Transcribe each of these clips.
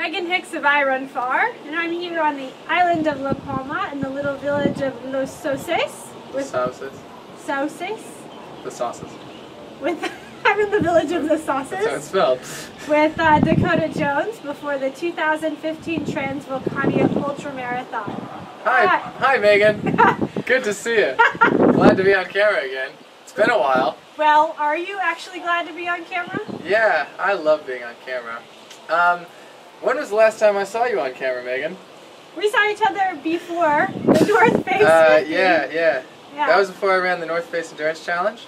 Megan Hicks of I Run Far, and I'm here on the island of La Palma in the little village of Los Sauces. Sauces? The sauces. I'm in the village of the Sauces. That's how it's spelled. With Dakota Jones before the 2015 Transvulcania Ultramarathon. Hi Megan. Good to see you. Glad to be on camera again. It's been a while. Well, are you actually glad to be on camera? Yeah, I love being on camera. When was the last time I saw you on camera, Megan? We saw each other before the North Face 50. Yeah. That was before I ran the North Face Endurance Challenge.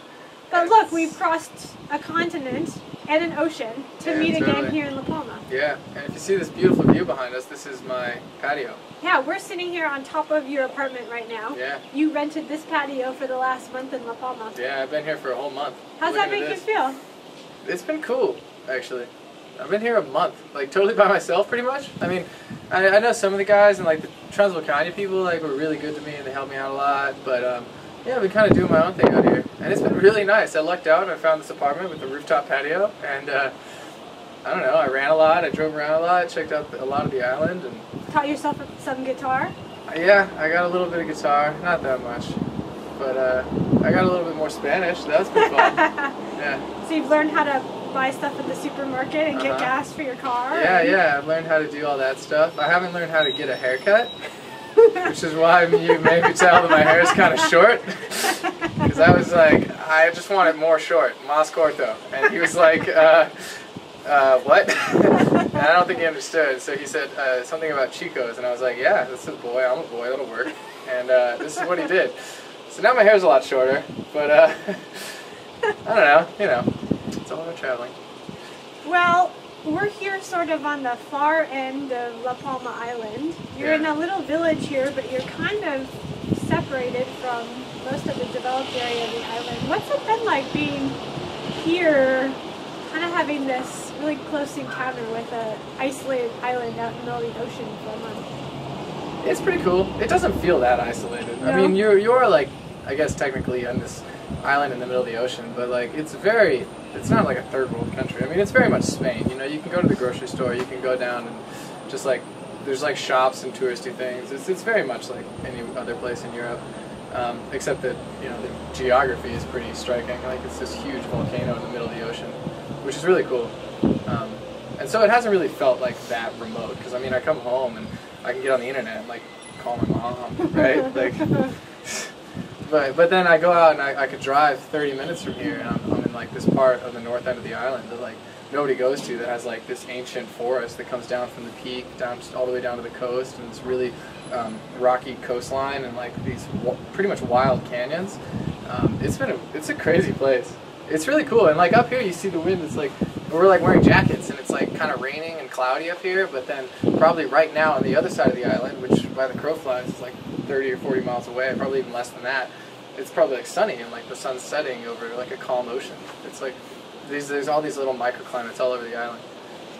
But look, we've crossed a continent and an ocean to meet again here in La Palma. Yeah, and if you see this beautiful view behind us, this is my patio. Yeah, we're sitting here on top of your apartment right now. Yeah. You rented this patio for the last month in La Palma. Yeah, I've been here for a whole month. How's that make you feel? It's been cool, actually. I've been here a month, like totally by myself pretty much. I mean, I know some of the guys and like the Transvulcania people like were really good to me and they helped me out a lot, but yeah, I've been kind of doing my own thing out here. And it's been really nice. I lucked out and I found this apartment with a rooftop patio and I don't know, I ran a lot, I drove around a lot, checked out a lot of the island. And taught yourself some guitar? Yeah, I got a little bit of guitar, not that much. But I got a little bit more Spanish, that's been fun. Yeah. So you've learned how to buy stuff at the supermarket and get gas for your car? Yeah, I've learned how to do all that stuff. I haven't learned how to get a haircut, which is why you made me tell that my hair is kind of short. Because I was like, I just want it more short, más corto. And he was like, what? And I don't think he understood. So he said something about chicos, and I was like, yeah, this is a boy, I'm a boy, that'll work. And this is what he did. So now my hair's a lot shorter, but I don't know, you know, it's all about traveling. Well, we're here sort of on the far end of La Palma Island. You're in a little village here, but you're kind of separated from most of the developed area of the island. What's it been like being here, kind of having this really close encounter with an isolated island out in the middle of the ocean for a month? It's pretty cool. It doesn't feel that isolated. No? I mean, you're like, I guess technically on this island in the middle of the ocean, but like it's not like a third world country. I mean, it's very much Spain. You know, you can go to the grocery store, you can go down and just like there's like shops and touristy things. It's very much like any other place in Europe, except that you know the geography is pretty striking. Like it's this huge volcano in the middle of the ocean, which is really cool. And so it hasn't really felt like that remote because I mean I come home and I can get on the internet and like call my mom, right? Like. But then I go out and I could drive 30 minutes from here and I'm in like this part of the north end of the island that like nobody goes to that has like this ancient forest that comes down from the peak down all the way down to the coast and it's really rocky coastline and like these pretty much wild canyons. It's a crazy place. It's really cool and like up here you see the wind. It's like we're like wearing jackets and it's like kind of raining and cloudy up here. But then probably right now on the other side of the island, which by the crow flies is like 30 or 40 miles away, probably even less than that. It's probably like sunny and like the sun's setting over like a calm ocean. It's like there's all these little microclimates all over the island.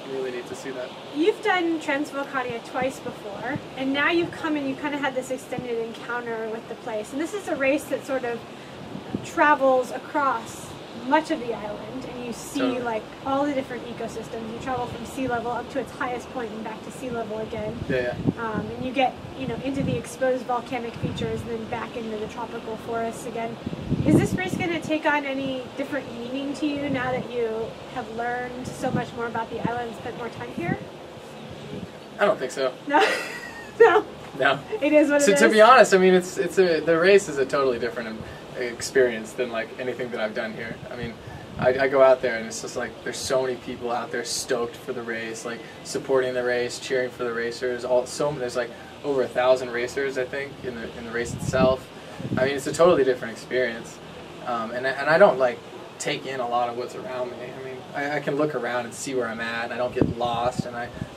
It's really neat to see that. You've done Transvulcania twice before, and now you've come and you kind of had this extended encounter with the place. And this is a race that sort of travels across much of the island, and you see like all the different ecosystems. You travel from sea level up to its highest point and back to sea level again. And you get into the exposed volcanic features and then back into the tropical forests again. Is this race going to take on any different meaning to you now that you have learned so much more about the island and spent more time here? I don't think so. No. No. It is what it is. To be honest, I mean the race is a totally different experience than like anything that I've done here. I mean, I go out there and it's just like there's so many people out there stoked for the race, like supporting the race, cheering for the racers. There's like over 1,000 racers I think in the race itself. I mean, it's a totally different experience, and I don't like take in a lot of what's around me. I mean, I can look around and see where I'm at, and I don't get lost.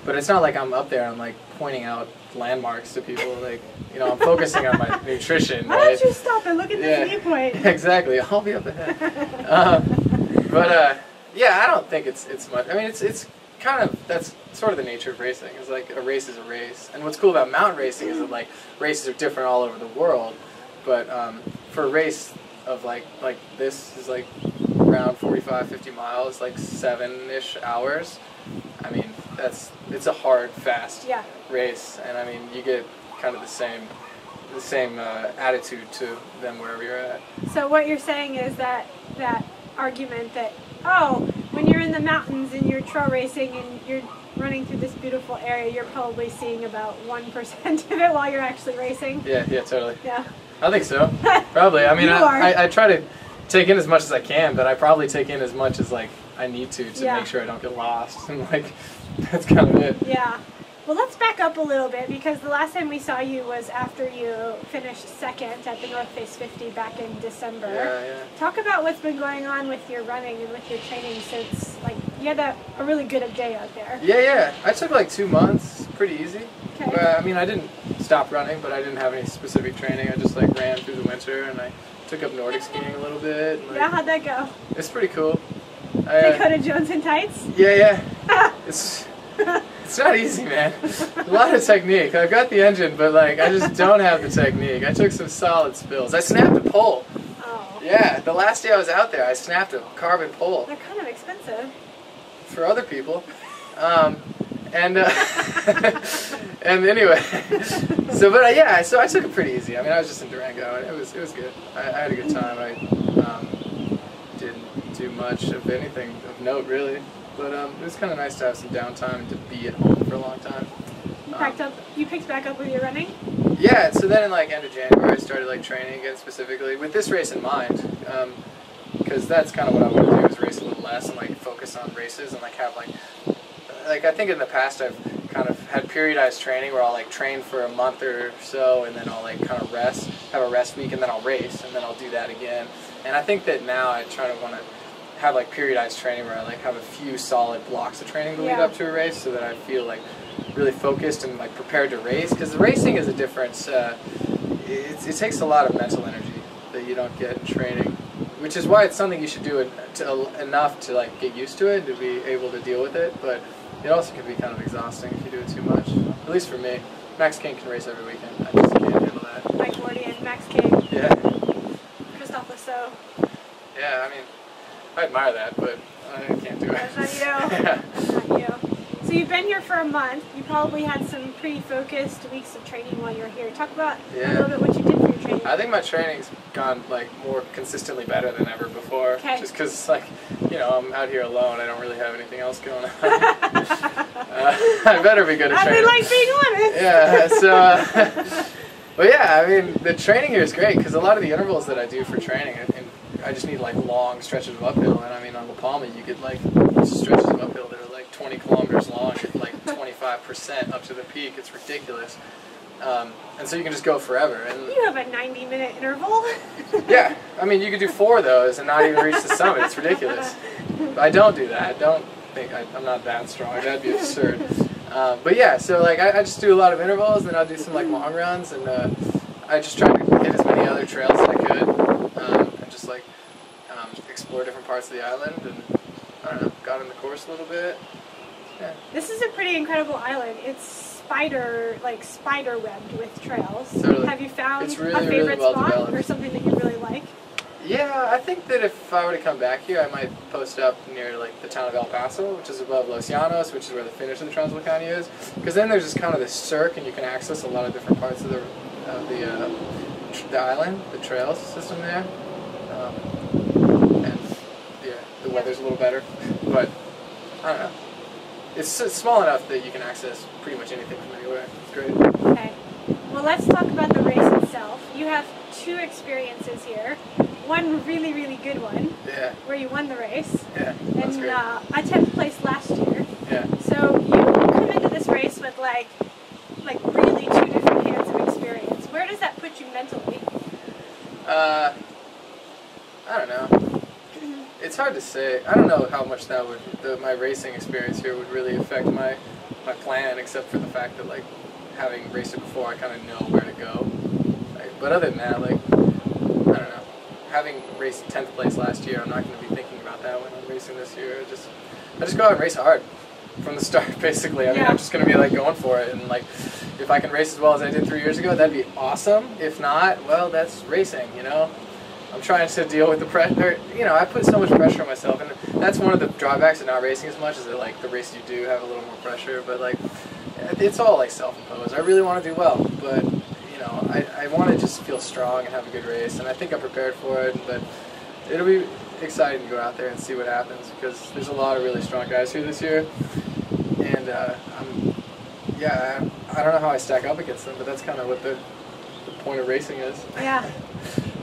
But it's not like I'm up there and I'm like pointing out landmarks to people. Like, you know, I'm focusing on my nutrition. Why don't you stop and look at this viewpoint? Exactly, I'll be up ahead. Yeah, I don't think it's much. I mean, it's kind of that's sort of the nature of racing. It's like a race is a race, and what's cool about mountain racing is that like races are different all over the world. But for a race of like this is like around 45-50 miles, like 7-ish hours. I mean, it's a hard, fast Yeah. race, and I mean you get kind of the same attitude to them wherever you're at. So what you're saying is that argument that, oh, when you're in the mountains and you're trail racing and you're running through this beautiful area, you're probably seeing about 1% of it while you're actually racing. Yeah, totally. Yeah. I think so. Probably. I mean, You are. I try to take in as much as I can, but I probably take in as much as like I need to Yeah. make sure I don't get lost, and like that's kind of it. Yeah. Well, let's back up a little bit, because the last time we saw you was after you finished second at the North Face 50 back in December. Yeah. Talk about what's been going on with your running and with your training since, like, you had a really good day out there. Yeah. I took like 2 months, pretty easy. Okay. I mean, I didn't stop running, but I didn't have any specific training. I just like ran through the winter, and I took up Nordic skiing a little bit. And, like, Yeah, how'd that go? it's pretty cool. Dakota Jones in tights? Yeah. It's not easy, man. A lot of technique. I've got the engine, but like I just don't have the technique. I took some solid spills. I snapped a pole. Oh. Yeah, the last day I was out there, I snapped a carbon pole. They're kind of expensive. For other people. And anyway, so I took it pretty easy. I mean, I was just in Durango, and it was good. I had a good time. I didn't do much of anything of note, really. But it was kind of nice to have some downtime and to be at home for a long time. You picked back up with your running? Yeah, so then in like end of January I started like training again specifically with this race in mind, because that's kind of what I want to do, is race a little less and like focus on races and like have like I think in the past I've kind of had periodized training where I'll like train for a month or so and then I'll like kind of rest, have a rest week, and then I'll race and then I'll do that again. And I think that now I try to want to have like periodized training where I like have a few solid blocks of training to lead up to a race, so that I feel like really focused and like prepared to race, because the racing is a difference. It takes a lot of mental energy that you don't get in training, which is why it's something you should do enough to like get used to it, to be able to deal with it, but it also can be kind of exhausting if you do it too much, at least for me. Max King can race every weekend. I just can't handle that. Mike Mordian, Max King. Yeah. Christophe Lasso. Yeah, I mean, I admire that, but I can't do it. That's not you. Yeah. That's not you. So you've been here for a month. You probably had some pretty focused weeks of training while you were here. Talk about a little bit what you did for your training. I think my training's gone like more consistently better than ever before. Okay. Just because, like, you know, I'm out here alone. I don't really have anything else going on. I better be good at training. I like being honest. Yeah. So, but yeah, I mean, the training here is great because a lot of the intervals that I do for training, and I just need like long stretches of uphill. And I mean, on La Palma, you get like stretches of uphill that are like 20 kilometers long, at like 25% up to the peak. It's ridiculous. And so you can just go forever. And you have a 90-minute interval. yeah, I mean, you could do 4 of those and not even reach the summit. It's ridiculous. But I don't do that. I don't think I'm not that strong. That'd be absurd. But yeah, so like I just do a lot of intervals, and I'll do some like long runs, and I just try to hit as many other trails as I could, and just like explore different parts of the island, and I don't know, got in the course a little bit. Yeah. This is a pretty incredible island. It's spider webbed with trails. Totally. Have you found it's really, a favorite really well spot developed. or something that you really like? Yeah, I think that if I were to come back here, I might post up near like the town of El Paso, which is above Los Llanos, which is where the finish of the Transvulcania is. Because then there's just kind of this cirque, and you can access a lot of different parts of the island, the trails system there. And yeah, the weather's a little better, but I don't know. It's small enough that you can access pretty much anything from anywhere. It's great. Okay. Well, let's talk about the race itself. You have 2 experiences here. One really, really good one. Yeah. Where you won the race. Yeah, that's and great. A 10th place last year. Yeah. So you come into this race with like really 2 different hands of experience. Where does that put you mentally? I don't know. It's hard to say. I don't know how much that would, my racing experience here would really affect my plan, except for the fact that like having raced it before, I kind of know where to go. But other than that, like, I don't know. Having raced 10th place last year, I'm not going to be thinking about that when I'm racing this year. I just go out and race hard from the start, basically. I mean, I'm just going to be like going for it, and like if I can race as well as I did 3 years ago, that'd be awesome. If not, well, that's racing, you know. I'm trying to deal with the pressure. You know, I put so much pressure on myself, and that's one of the drawbacks of not racing as much. Is that like the races you do have a little more pressure, but like it's all like self-imposed. I really want to do well, but you know, I want to just feel strong and have a good race, and I think I'm prepared for it. But it'll be exciting to go out there and see what happens, because there's a lot of really strong guys here this year, and I don't know how I stack up against them, but that's kind of what the point of racing is. Yeah.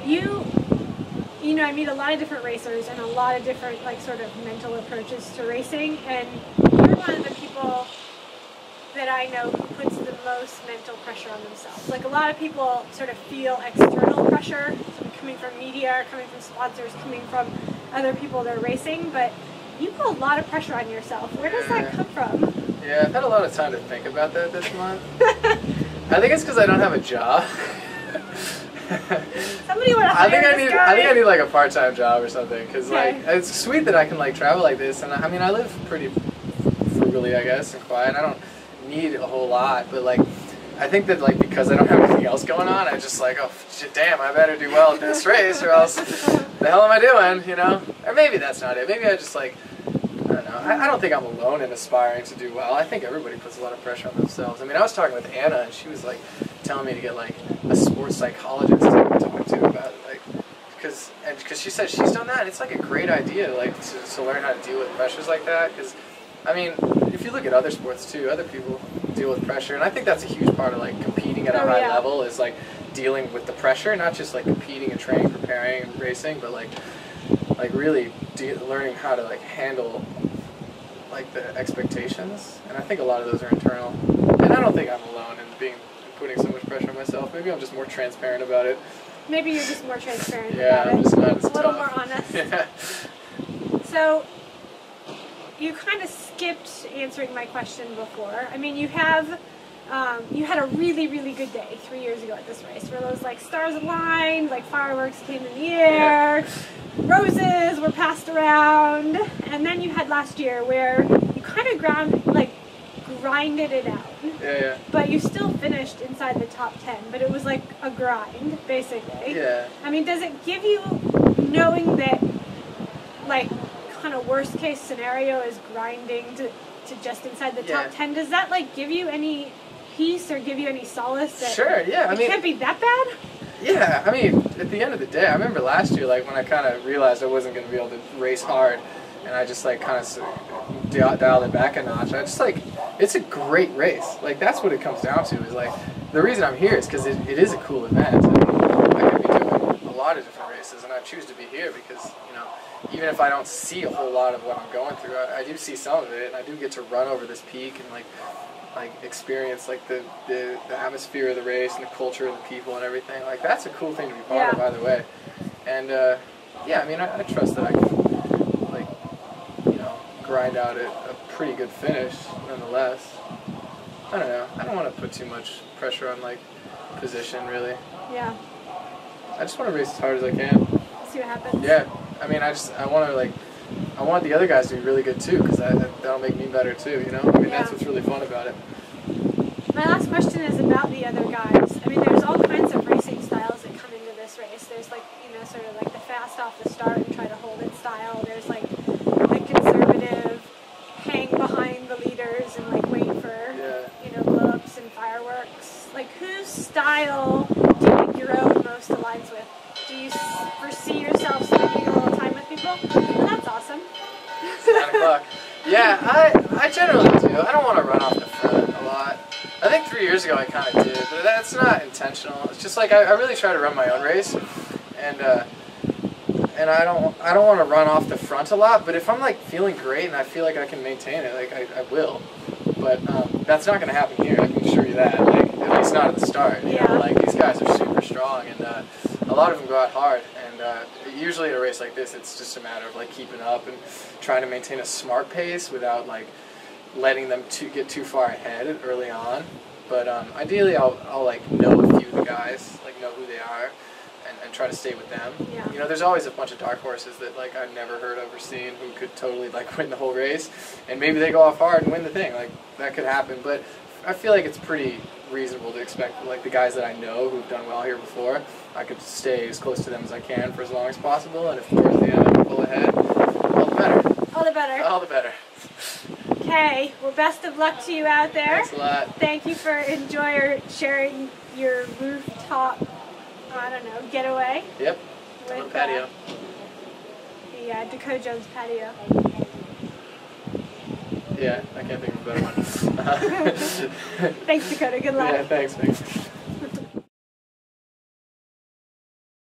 You know, I meet a lot of different racers and a lot of different, like, sort of mental approaches to racing, and you're one of the people that I know who puts the most mental pressure on themselves. Like, a lot of people sort of feel external pressure, sort of coming from media, coming from sponsors, coming from other people that are racing, but you put a lot of pressure on yourself. Where does that come from? Yeah, I've had a lot of time to think about that this month. I think it's because I don't have a job. Somebody want to hire this guy? I think I need like a part-time job or something, because like it's sweet that I can like travel like this, and I mean I live pretty frugally, I guess, and quiet. I don't need a whole lot, but like I think that like because I don't have anything else going on, I just like, oh shit, damn, I better do well at this race, or else the hell am I doing, you know? Or maybe that's not it. Maybe I just like, I don't know. I don't think I'm alone in aspiring to do well. I think everybody puts a lot of pressure on themselves. I mean, I was talking with Anna, and she was like telling me to get like a sports psychologist to talk to about it, like, because she said she's done that, and it's like a great idea, like to learn how to deal with pressures like that. Because I mean, if you look at other sports too, other people deal with pressure, and I think that's a huge part of like competing at a high level, is like dealing with the pressure, not just like competing and training, preparing, and racing, but like really learning how to like handle like the expectations. And I think a lot of those are internal, and I don't think I'm alone in putting so much pressure on myself. Maybe I'm just more transparent about it. Maybe you're just more transparent about it. I'm just not as a little tough. more honest. Yeah. So you kind of skipped answering my question before. I mean, you had a really, really good day 3 years ago at this race, where those like stars aligned, like fireworks came in the air, roses were passed around, and then you had last year where you kind of grinded it out. Yeah. But you still finished inside the top 10, but it was like a grind, basically. Yeah. I mean, does it give you, knowing that, like, kind of worst case scenario is grinding to just inside the top 10, does that like give you any peace or give you any solace that it can't be that bad? Yeah, I mean, at the end of the day, I remember last year, like, when I kind of realized I wasn't going to be able to race hard, and I just, like, kind of dialed it back a notch. I just, like, it's a great race. Like, that's what it comes down to, is, like, the reason I'm here is because it is a cool event. I mean, I could be doing a lot of different races, and I choose to be here because, you know, even if I don't see a whole lot of what I'm going through, I do see some of it, and I do get to run over this peak and, like experience like the atmosphere of the race and the culture of the people and everything. Like, that's a cool thing to be part of, by the way. And yeah, I mean, I trust that I can, like, you know, grind out a pretty good finish nonetheless. I don't know. I don't want to put too much pressure on like position, really. Yeah. I just want to race as hard as I can. See what happens. Yeah. I mean, I want the other guys to be really good too, because that'll make me better too, you know? I mean, that's what's really fun about it. My last question is about the other guys. I mean, there's all kinds of racing styles that come into this race. There's like, you know, sort of like the fast off the start and try to hold it style. There's like the conservative, hang behind the leaders and like wait for, you know, blow-ups and fireworks. Like, whose style do you think your own most aligns with? Do you foresee yourself spending a little time with people? Well, that's awesome. It's 9 o'clock. Yeah, I generally do. I don't want to run off the front a lot. I think 3 years ago I kind of did, but that's not intentional. It's just like I really try to run my own race, and I don't want to run off the front a lot. But if I'm like feeling great and I feel like I can maintain it, like I will. But that's not going to happen here. I can assure you that. Like, at least not at the start. You know, like, these guys are super strong, and a lot of them go out hard. And usually at a race like this, it's just a matter of like keeping up and trying to maintain a smart pace without like letting them get too far ahead early on. But ideally, I'll like know a few of the guys, like know who they are, and try to stay with them. Yeah. You know, there's always a bunch of dark horses that like I've never heard of or seen who could totally like win the whole race, and maybe they go off hard and win the thing. Like, that could happen. But I feel like it's pretty reasonable to expect, like the guys that I know who've done well here before, I could stay as close to them as I can for as long as possible, and if towards the end I can pull ahead, all the better. All the better. All the better. Okay, well, best of luck to you out there. Thanks a lot. Thank you for sharing your rooftop, I don't know, getaway. Yep, With, on the patio. The Dakota Jones patio. Yeah, I can't think of a better one. Thanks, Dakota. Good luck. Yeah, thanks.